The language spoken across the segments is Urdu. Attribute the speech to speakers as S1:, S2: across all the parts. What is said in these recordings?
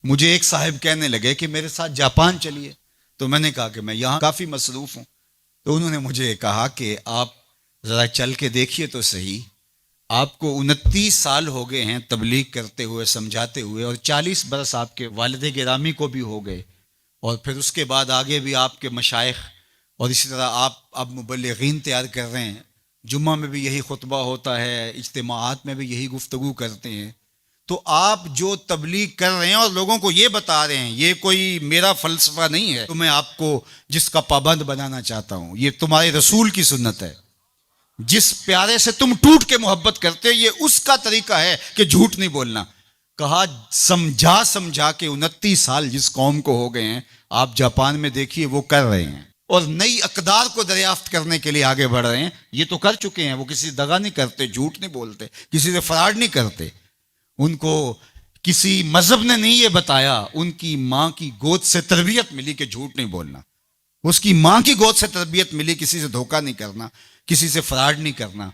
S1: مجھے ایک صاحب کہنے لگے کہ میرے ساتھ جاپان چلیے، تو میں نے کہا کہ میں یہاں کافی مصروف ہوں. تو انہوں نے مجھے کہا کہ آپ ذرا چل کے دیکھیے تو صحیح. آپ کو 29 سال ہو گئے ہیں تبلیغ کرتے ہوئے، سمجھاتے ہوئے، اور 40 برس آپ کے والد گرامی کو بھی ہو گئے، اور پھر اس کے بعد آگے بھی آپ کے مشائخ، اور اسی طرح آپ اب مبلغین تیار کر رہے ہیں. جمعہ میں بھی یہی خطبہ ہوتا ہے، اجتماعات میں بھی یہی گفتگو کرتے ہیں. تو آپ جو تبلیغ کر رہے ہیں اور لوگوں کو یہ بتا رہے ہیں، یہ کوئی میرا فلسفہ نہیں ہے تو میں آپ کو جس کا پابند بنانا چاہتا ہوں. یہ تمہارے رسول کی سنت ہے. جس پیارے سے تم ٹوٹ کے محبت کرتے ہو، یہ اس کا طریقہ ہے کہ جھوٹ نہیں بولنا. کہا سمجھا سمجھا کے 29 سال جس قوم کو ہو گئے ہیں، آپ جاپان میں دیکھیے وہ کر رہے ہیں، اور نئی اقدار کو دریافت کرنے کے لیے آگے بڑھ رہے ہیں. یہ تو کر چکے ہیں. وہ کسی دغا نہیں کرتے، جھوٹ نہیں بولتے، کسی سے فراڈ نہیں کرتے. ان کو کسی مذہب نے نہیں یہ بتایا. ان کی ماں کی گود سے تربیت ملی کہ جھوٹ نہیں بولنا. اس کی ماں کی گود سے تربیت ملی کسی سے دھوکہ نہیں کرنا، کسی سے فراڈ نہیں کرنا.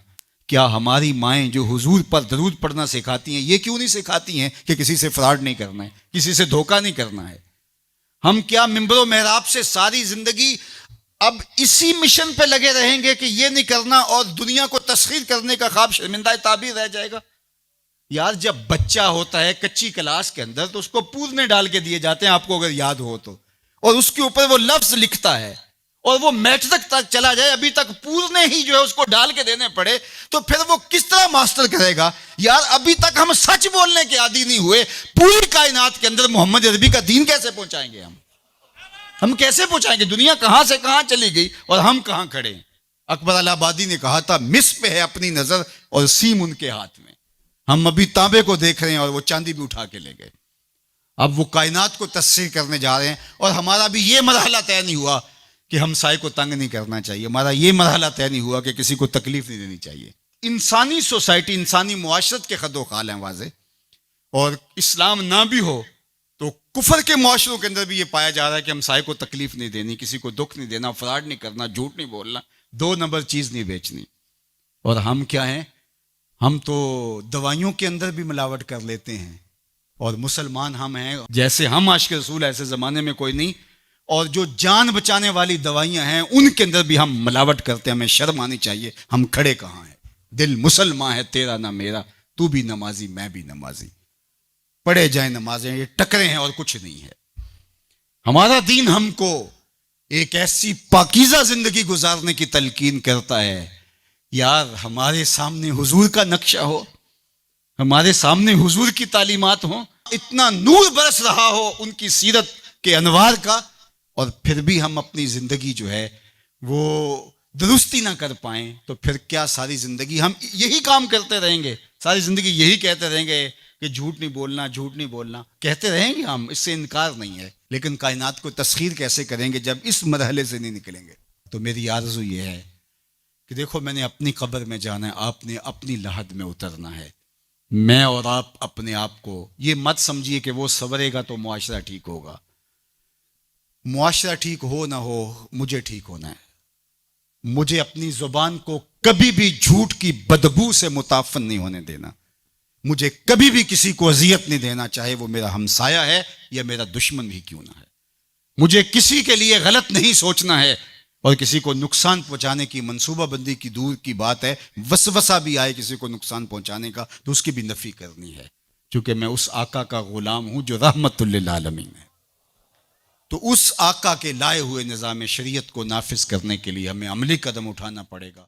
S1: کیا ہماری مائیں جو حضور پر درود پڑھنا سکھاتی ہیں، یہ کیوں نہیں سکھاتی ہیں کہ کسی سے فراڈ نہیں کرنا ہے، کسی سے دھوکہ نہیں کرنا ہے؟ ہم کیا ممبر و محراب سے ساری زندگی اب اسی مشن پہ لگے رہیں گے کہ یہ نہیں کرنا، اور دنیا کو تسخیر کرنے کا خواب شرمندہ تعبیر رہ جائے گا؟ یار جب بچہ ہوتا ہے کچی کلاس کے اندر تو اس کو پورنے ڈال کے دیے جاتے ہیں، آپ کو اگر یاد ہو تو، اور اس کے اوپر وہ لفظ لکھتا ہے، اور وہ میٹرک تک چلا جائے ابھی تک پورنے ہی جو ہے اس کو ڈال کے دینے پڑے، تو پھر وہ کس طرح ماسٹر کرے گا؟ یار ابھی تک ہم سچ بولنے کے عادی نہیں ہوئے. پوری کائنات کے اندر محمد عربی کا دین کیسے پہنچائیں گے ہم کیسے پہنچائیں گے؟ دنیا کہاں سے کہاں چلی گئی اور ہم کہاں کھڑے ہیں. اکبر الہ آبادی نے کہا تھا مس پہ ہے اپنی نظر اور سیم ان کے ہاتھ میں. ہم ابھی تانبے کو دیکھ رہے ہیں اور وہ چاندی بھی اٹھا کے لے گئے. اب وہ کائنات کو تسخیر کرنے جا رہے ہیں، اور ہمارا بھی یہ مرحلہ طے نہیں ہوا کہ ہم سائے کو تنگ نہیں کرنا چاہیے. ہمارا یہ مرحلہ طے نہیں ہوا کہ کسی کو تکلیف نہیں دینی چاہیے. انسانی سوسائٹی، انسانی معاشرت کے خد و خال ہیں واضح. اور اسلام نہ بھی ہو تو کفر کے معاشروں کے اندر بھی یہ پایا جا رہا ہے کہ ہم سائے کو تکلیف نہیں دینی، کسی کو دکھ نہیں دینا، فراڈ نہیں کرنا، جھوٹ نہیں بولنا، 2 نمبر چیز نہیں بیچنی. اور ہم کیا ہیں؟ ہم تو دوائیوں کے اندر بھی ملاوٹ کر لیتے ہیں. اور مسلمان ہم ہیں، جیسے ہم عاشق رسول ایسے زمانے میں کوئی نہیں. اور جو جان بچانے والی دوائیاں ہیں ان کے اندر بھی ہم ملاوٹ کرتے ہیں. ہمیں شرم آنی چاہیے. ہم کھڑے کہاں ہیں؟ دل مسلمان ہے تیرا نہ میرا، تو بھی نمازی میں بھی نمازی، پڑھے جائیں نمازیں، یہ ٹکرے ہیں اور کچھ نہیں ہے. ہمارا دین ہم کو ایک ایسی پاکیزہ زندگی گزارنے کی تلقین کرتا ہے. یار ہمارے سامنے حضور کا نقشہ ہو، ہمارے سامنے حضور کی تعلیمات ہوں، اتنا نور برس رہا ہو ان کی سیرت کے انوار کا، اور پھر بھی ہم اپنی زندگی جو ہے وہ درستی نہ کر پائیں، تو پھر کیا ساری زندگی ہم یہی کام کرتے رہیں گے؟ ساری زندگی یہی کہتے رہیں گے کہ جھوٹ نہیں بولنا، جھوٹ نہیں بولنا؟ کہتے رہیں گے ہم، اس سے انکار نہیں ہے. لیکن کائنات کو تسخیر کیسے کریں گے جب اس مرحلے سے نہیں نکلیں گے؟ تو میری آرزو یہ ہے کہ دیکھو میں نے اپنی قبر میں جانا ہے، آپ نے اپنی لحد میں اترنا ہے. میں اور آپ اپنے آپ کو یہ مت سمجھیے کہ وہ سنورے گا تو معاشرہ ٹھیک ہوگا. معاشرہ ٹھیک ہو نہ ہو، مجھے ٹھیک ہونا ہے. مجھے اپنی زبان کو کبھی بھی جھوٹ کی بدبو سے متعفن نہیں ہونے دینا. مجھے کبھی بھی کسی کو اذیت نہیں دینا، چاہے وہ میرا ہمسایہ ہے یا میرا دشمن بھی کیوں نہ ہے. مجھے کسی کے لیے غلط نہیں سوچنا ہے، اور کسی کو نقصان پہنچانے کی منصوبہ بندی کی دور کی بات ہے. وسوسہ بھی آئے کسی کو نقصان پہنچانے کا تو اس کی بھی نفی کرنی ہے، کیونکہ میں اس آقا کا غلام ہوں جو رحمت للعالمین ہے. تو اس آقا کے لائے ہوئے نظام شریعت کو نافذ کرنے کے لیے ہمیں عملی قدم اٹھانا پڑے گا.